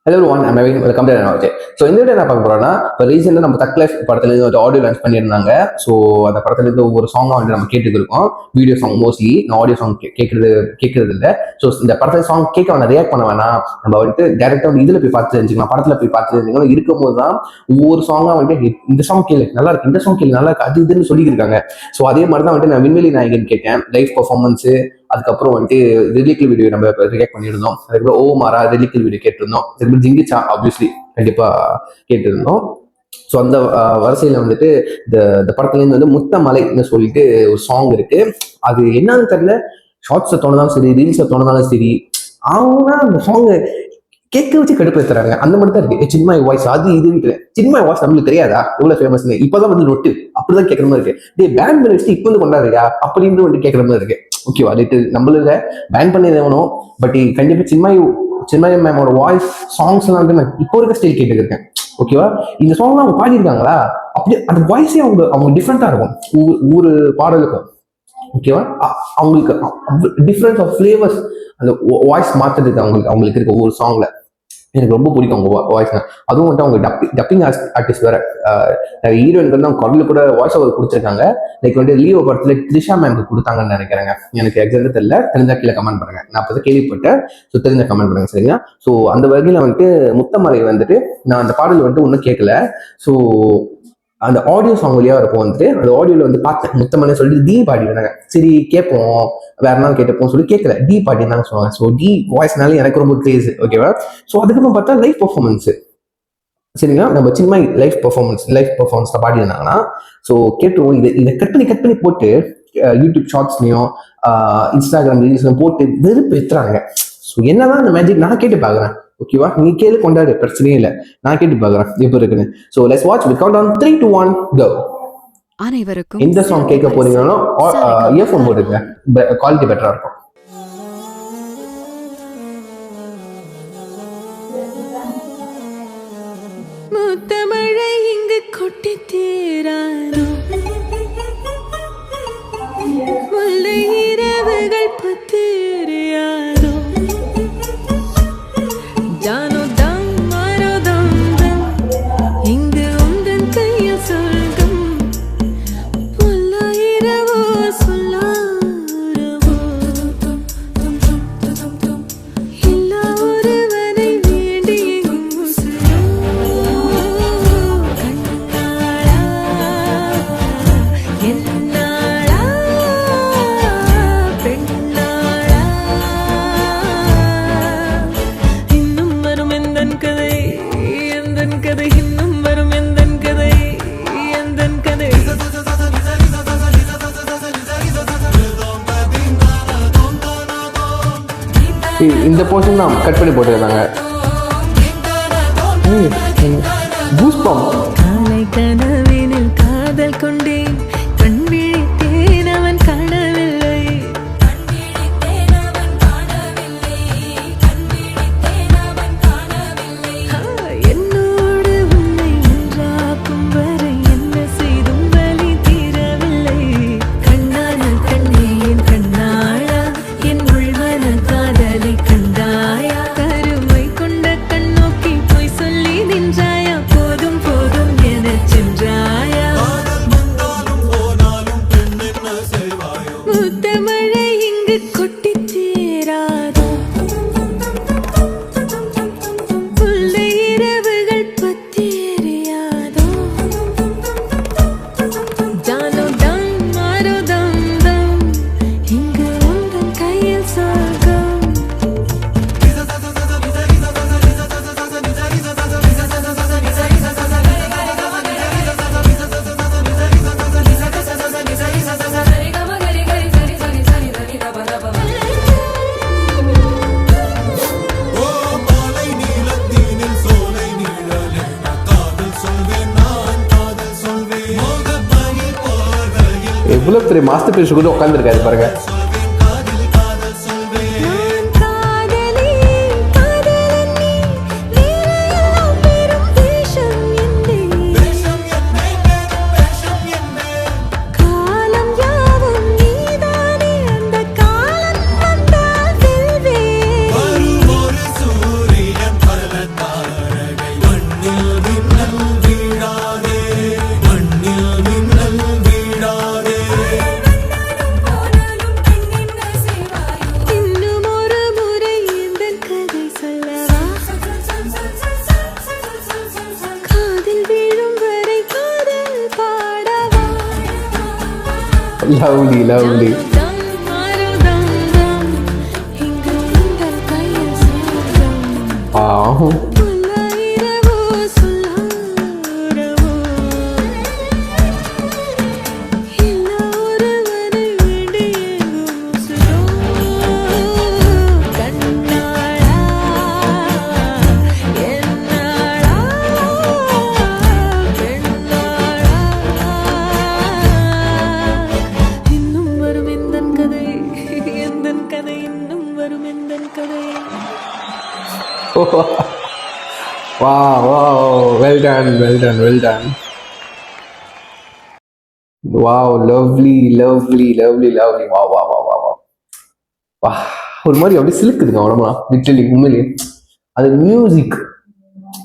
Hello one I'm Naveen welcome to okay. So இந்த video என்ன பார்க்க போறோம்னா, இப்போ ரீசெண்டாக நம்ம தக் லைஃப் படத்துலேருந்து ஒரு ஆடியோ லான்ச் பண்ணியிருந்தாங்க. ஸோ அந்த படத்துலேருந்து ஒவ்வொரு சாங்காக வந்து நம்ம கேட்டுட்டு இருக்கோம். வீடியோ சாங் மோஸ்ட்லி நான் ஆடியோ சாங் கேட்கறது இல்லை. ஸோ இந்த படத்தில் சாங் கேட்க வேணாம், ரியாக்ட் பண்ண வேணாம், நம்ம வந்துட்டு டேரெக்டாக வந்து இதில் போய் பார்த்து தெரிஞ்சுக்கலாம், படத்தில் போய் பார்த்து தெரிஞ்சுக்கலாம். இருக்கும்போது தான் ஒவ்வொரு சாங்காக வந்துட்டு இந்த சாங் கேளு நல்லா இருக்கு, இந்த சாங் கேளு நல்லா இருக்கு, அது இதுன்னு சொல்லியிருக்காங்க. ஸோ அதே மாதிரி தான் வந்துட்டு நான் விண்வெளி நாயகன் கேட்டேன், லைவ் பர்ஃபார்மன்ஸு. அதுக்கப்புறம் வந்துட்டு ரிலிக்கல் வீடியோ நம்ம ரியாக்ட் பண்ணியிருந்தோம். அதுக்கப்புறம் ஓ மாரா ரிலிக்கல் வீடியோ கேட்டிருந்தோம். அதுக்கப்புறம் ஜிங்கிச்சா ஆப்வியஸ்லி கண்டிப்பாக கேட்டிருந்தோம். ஸோ அந்த வரிசையில் வந்துட்டு இந்த படத்துலேருந்து வந்து முத்தமலைன்னு சொல்லிட்டு ஒரு சாங் இருக்கு. அது என்னன்னு தெரியல, ஷார்ட்ஸை தோணுதாலும் சரி, ரீல்ஸை தோணுதாலும் சரி, அவங்க அந்த சாங்கை கேட்க வச்சு கடுப்பேற்றுறாங்க. அந்த மாதிரி தான் இருக்கு. சின்மாய் வாய்ஸ் அது இதுன்னு சின்மாய் வாய்ஸ் நம்மளுக்கு தெரியாதா எவ்வளவு ஃபேமஸ்னு? இப்பதான் வந்து நொட்டு அப்படிதான் கேட்கற மாதிரி இருக்கு. டே பேன் பண்ணி வச்சுட்டு இப்போ வந்து கொண்டாடுறியா அப்படின்னு வந்து கேட்கற மாதிரி இருக்கு. ஓகேவா, ரைட்டு, நம்மள பேன் பண்ணி வேணும். பட் கண்டிப்பா சின்மாய் மேமோட வாய்ஸ் சாங்ஸ் எல்லாம் வந்து நான் இப்போ இருக்க ஸ்டைல் கேட்டுருக்கேன். ஓகேவா, இந்த சாங் அவங்க பாடியிருக்காங்களா, அப்படி அந்த வாய்ஸே அவங்க டிஃப்ரெண்டா இருக்கும் ஒவ்வொரு பாடலுக்கும். ஓகேவா, அவங்களுக்கு டிஃப்ரெண்ட் ஆஃப் ஃபிளேவர்ஸ் அந்த வாய்ஸ் மாத்துறதுக்கு அவங்களுக்கு இருக்க ஒவ்வொரு சாங்ல எனக்கு ரொம்ப பிடிக்கும் அவங்க வாய்ஸ். அதுவும் வந்துட்டு அவங்க டப்பிங் ஆர்டிஸ்ட் வேற. ஹீரோயினுக்கு வந்து அவங்க குரல் கூட வாய்ஸ் ஓவர் கொடுத்துருக்காங்க. லைக் வந்து லீவோ படத்துல த்ரிஷா மேம்க்கு கொடுத்தாங்கன்னு நினைக்கிறேங்க. எனக்கு எக்ஸாக்டா தெரியல, தெரிஞ்சா கீழே கமெண்ட் பண்ணுங்க. நான் அப்போ கேள்விப்பட்டேன். ஸோ தெரிஞ்ச கமெண்ட் பண்ணுங்க, சரிங்களா? ஸோ அந்த வகையில் வந்துட்டு முத்தமலை வந்துட்டு நான் அந்த பாடல் வந்துட்டு ஒன்றும் கேட்கல. ஸோ அந்த ஆடியோ சாங் வழியாக இருக்கும் வந்துட்டு அந்த ஆடியோவில் வந்து பார்த்தேன் முத்தமலை சொல்லிட்டு டி பாடினாங்க. சரி கேட்போம், வேற நாள் கேட்டப்போம் சொல்லி கேட்கல, டி பாடினாங்க சொன்னாங்க. ஸோ டி வாய்ஸ்னாலே எனக்கு ரொம்ப கிரேஸ். ஓகேவா, ஸோ அதுக்கப்புறம் பார்த்தா லைவ் பர்ஃபார்மன்ஸ், சரிங்களா? நம்ம சின்ன லைவ் பர்ஃபார்மன்ஸ்ல பாடினாங்கன்னா ஸோ கேட்டுருவோம். இதை கட் பண்ணி போட்டு யூடியூப் ஷார்ட்ஸ்லையும் இன்ஸ்டாகிராம் ரீல்ஸ்லையும் போட்டு வெறுப்பு ஏற்றுறாங்க. ஸோ என்னதான் அந்த மேஜிக் நான் கேட்டு பார்க்குறேன். ஓகேவா, நீ கேளு, கொண்டாடு, பிரச்சனையே இல்லை, நான் கேட்டு பார்க்குறேன் எப்படி இருக்குன்னு. So let's watch with count on 3, 2, 1 கோ. அனைவருக்கும் இந்த சாங் கேட்க போறீங்கன்னா இயர்ஃபோன் போட்டுங்க, குவாலிட்டி பெட்டரா இருக்கும். முத்தமழை இங்கு கொட்டி தீராதோ, முல்லை இரவுகள் பத்தேறியாதோ, ஜானோ தம் மாரோ தம் தம், இங்கு உந்தன் கையில் சொர்க்கம், புல்ல இரவோ சொல்லாரவோ, எல்லா ஒருவனை வேண்டி உசுரோ, கண்ணாளா என்னாளா பெண்ணாளா, இன்னும் வரும் எந்தன் கதை இன்னும் வரும் எந்தன் கதை. இந்த போர்ஷன் தான் கட் பண்ணி போட்டுருந்தாங்க. காலை கனவினில் காதல் கொண்டேன், கண் விழித்தேன் அவன் காணவில்லை, என்னோடு உன்னை ஒன்றாக்கும் வரை என்ன செய்தும் வலி தீரவில்லை, கண்ணான கண்ணே என் கண்ணாளா, என் உள்மன காதலை கண்டாயா, கருமை கொண்ட கண் நோக்கி போய் சொல்லி நின்றாயா, போதும் போதும் என சென்றாயா, முத்தமழை இங்கு கொட்டித் தீராதோ, முல்லை இரவுகள் பத்தேறியாதோ, ஜானோ தம் மாரோ தம் தம், இங்கு உந்தன் கையில் சொர்க்கம். எவ்வளவு பெரிய மாஸ்டர் பீஸ் கூட உட்காந்துருக்காரு பாருங்க. நான் காதலி காதலன் நீ, வேறெல்லாம் பெரும் வேஷம் என்னே, காலம் யாவும் நீதானே, அந்த காலம் வந்தால் வெல்வேன், லவ்லி லவ்லி. மருதம் இங்கு உங்கள் கையில் சொந்தம் புலரிரவோ சொல்லரவோ இல்ல ஒருவரை விடியேங்கும் சுரோ கண்ணாளா என்னாளா பெண்ணாளா இன்னும் வரும் எந்தன் கதை எந்தன் கதை இன்னும் வரும் எந்தன் கதை well done, well done, well done. Wow, lovely, lovely, lovely, lovely. Wow. ஒரு மாதிரி அப்படியே சிலுக்குதுங்க உடம்புலாம் லிட்டரலி உண்மையிலேயே. அது மியூசிக்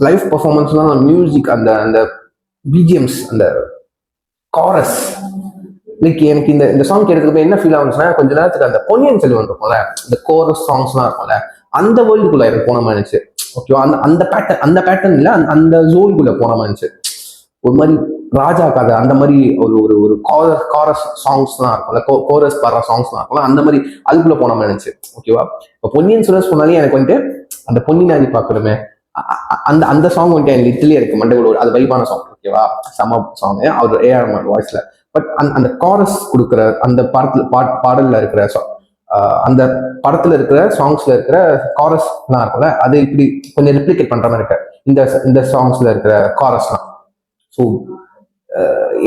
லைவ் பர்ஃபார்மன்ஸ்லாம் மியூசிக் அந்த அந்த பிஜிஎம்ஸ் அந்த காரஸ் லைக் எனக்கு இந்த இந்த சாங் கேட்கறதுக்கு என்ன ஃபீல் ஆகுச்சுன்னா கொஞ்ச நேரத்துக்கு அந்த பொன்னியின் செல்வன் இருக்கும்ல இந்த கோரஸ் சாங்ஸ்லாம் இருக்கும்ல அந்த வேர்ல்டுக்குள்ள எனக்கு போன மாதிரி இருந்துச்சு. ஓகேவா, அந்த பேட்டர்ன் இல்ல அந்த ஜோனுக்குள்ள போன மாதிரி இருந்துச்சு. ஒரு மாதிரி ராஜா கதை அந்த மாதிரி ஒரு ஒரு ஒரு காரஸ் சாங்ஸ்லாம் இருக்கும்ல கோரஸ் பாடுற சாங்ஸ்லாம் இருக்கும்ல அந்த மாதிரி அதுக்குள்ள போன மாதிரி இருந்துச்சு. ஓகேவா, இப்போ பொன்னியின் செல்வன் சொன்னாலே எனக்கு வந்துட்டு அந்த பொன்னினாதி பார்க்கணுமே அந்த அந்த சாங் வந்துட்டு எனக்கு லிட்டலி இருக்கு மண்டகுள்ள அது வைபான சாங். ஓகேவா, சம சாங் அவர் ஏஆர் வாய்ஸ்ல. பட் அந்த காரஸ் கொடுக்குற அந்த பாடல்ல இருக்கிற அந்த படத்துல இருக்கிற சாங்ஸ்ல இருக்கிற காரஸ்லாம் இருக்கும்ல அது இப்படி கொஞ்சம் ரிப்ளிகேட் பண்ற மாதிரி இருக்கு இந்த சாங்ஸ்ல இருக்கிற காரஸ்லாம். ஸோ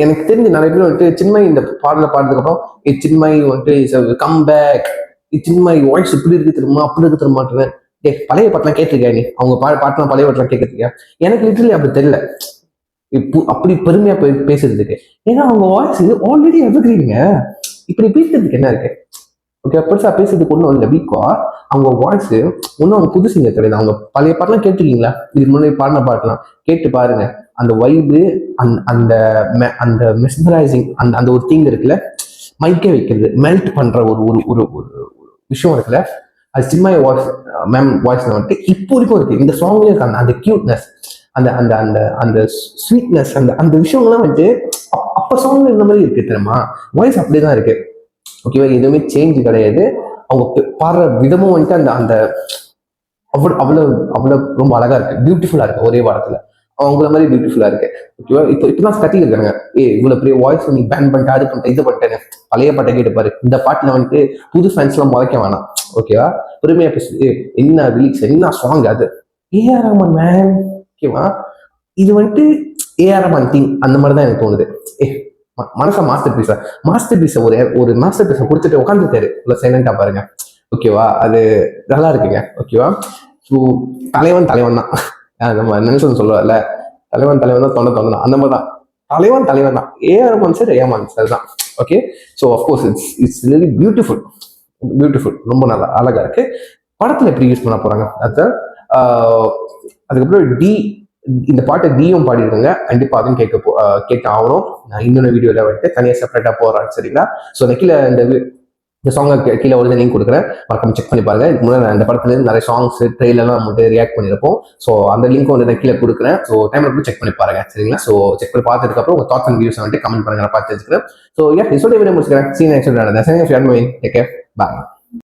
எனக்கு தெரிஞ்ச நிறைய பேர் வந்துட்டு சின்மை இந்த பாடல பாடுறதுக்கு அப்புறம் சின்மை வந்துட்டு கம் பேக் சின்மை வாய்ஸ் இப்படி இருக்கு திரும்ப அப்படி இருக்கு திரும்ப பழைய பாட்டெல்லாம் கேட்டிருக்கியா நீ அவங்க பாட்டெல்லாம் பழைய பாட்டெல்லாம் கேட்கறதுக்கியா? எனக்கு லிட்டரலி அப்படி தெரியல அப்படி பெருமையா பேசுறதுக்கு. ஏன்னா அவங்க வாய்ஸ் ஆல்ரெடி எவர்கிரீனுங்க, இப்படி பேசுறதுக்கு என்ன இருக்கு? ஓகே, பெருசா பேசுறதுக்கு ஒன்றும் இல்லை. வீக்கா அவங்க வாய்ஸ் ஒன்றும் அவங்க புது சிங்கர் கிடையாது. அவங்க பழைய பாட்டெல்லாம் கேட்டிருக்கீங்களா? இதுக்கு முன்னாடி பாடின பாட்டெல்லாம் கேட்டு பாருங்க. அந்த வைபு அந்த அந்த மெஸ்மரைசிங் அந்த அந்த ஒரு திங் இருக்குல்ல, மைக்கே வைக்கிறது மெல்ட் பண்ற ஒரு ஒரு ஒரு ஒரு விஷயம் இருக்குல்ல, அது சின்மாய் வாய்ஸ் மேம் வாய்ஸ்ல வந்துட்டு இப்போ வரைக்கும் இருக்கு. இந்த சாங்லயும் இருக்காங்க அந்த கியூட்னஸ் அந்த அந்த அந்த அந்த ஸ்வீட்னஸ் அந்த அந்த விஷயங்கள்லாம் வந்துட்டு அப்ப சாங்ல இந்த மாதிரி இருக்கு தெரியுமா? வாய்ஸ் அப்படியேதான் இருக்கு. ஓகேவா, எதுவுமே சேஞ்ச் கிடையாது. அவங்க பாடுற விதமும் வந்துட்டு அந்த அந்த அவ்வளவு அவ்வளவு அவ்வளவு ரொம்ப அழகா இருக்கு, பியூட்டிஃபுல்லா இருக்கு. ஒரே வாரத்துல அவங்கள மாதிரி பியூட்டிஃபுல்லா இருக்கு. ஓகேவா, இப்பதான் கத்திட்டு இருக்காங்க இவ்வளவு பெரிய வாய்ஸ் நீ பேன் பண்ணிட்டு அது பண்ணிட்டு இது பண்ணிட்டேன்னு. பழைய பாட்டை கேட்டு பாரு. இந்த பாட்டுல வந்துட்டு புது ஃபேன்ஸ் எல்லாம் முளைக்க வேணாம். ஓகேவா, பெருமையா பேசு என்ன ரிலீக்ஸ் என்ன சாங் அது ஏஆர் ரஹ்மான் மேன். ஓகேவா, இது வந்துட்டு ஏஆர் ரஹ்மான் திங் அந்த மாதிரிதான் எனக்கு தோணுது. மனசா மாஸ்டர் பீஸ ஒரு மாஸ்டர் பீஸை கொடுத்துட்டு உட்காந்துட்டாரு சைலண்டா பாருங்க. ஓகேவா, அது நல்லா இருக்குங்க. ஓகேவா, ஸோ தலைவன் தான். நம்ம நெல்சன் சொல்லுவார்ல, தலைவன் தான் தொண்டை அந்த மாதிரி தான் தலைவன் தான். ஏஆர் ரஹ்மான் சார் தான். Okay, so of course it's really beautiful ரொம்ப நல்லா அழகா இருக்கு. படத்துல எப்படி யூஸ் பண்ண போறாங்க அதுதான். அதுக்கப்புறம் இந்த பாட்டை டியும் பாடிருக்காங்க. கண்டிப்பா அதுவும் கேட்க ஆகணும். நான் இன்னொரு வீடியோல வந்துட்டு தனியாக செப்பரேட்டா போறேன். சரிங்களா, ஸோ நான் கீழே இந்த சாங்கை கீழே ஒரு லிங்க் கொடுக்குறேன், மறக்காம செக் பண்ணி பாருங்க. இதுக்கு முன்னாடி அந்த படத்துல இருந்து நிறைய சாங்ஸ் ட்ரெயிலெல்லாம் நம்ம ரியாக்ட் பண்ணியிருப்போம். ஸோ அந்த லிங்க் வந்து நான் கீழே கொடுக்குறேன். ஸோ டைம்ல போய் செக் பண்ணி பாருங்க. சரிங்களா, ஸோ செக் பண்ணி பார்த்ததுக்கு அப்புறம் உங்க தாட்ஸ் அண்ட் வியூஸ் வந்துட்டு கமெண்ட் பண்ணுங்க, நான் பார்த்து வச்சுக்கிறேன். ஸோ இதோட வீடியோ முடிச்சுக்கிறேன். சீன் பாய்.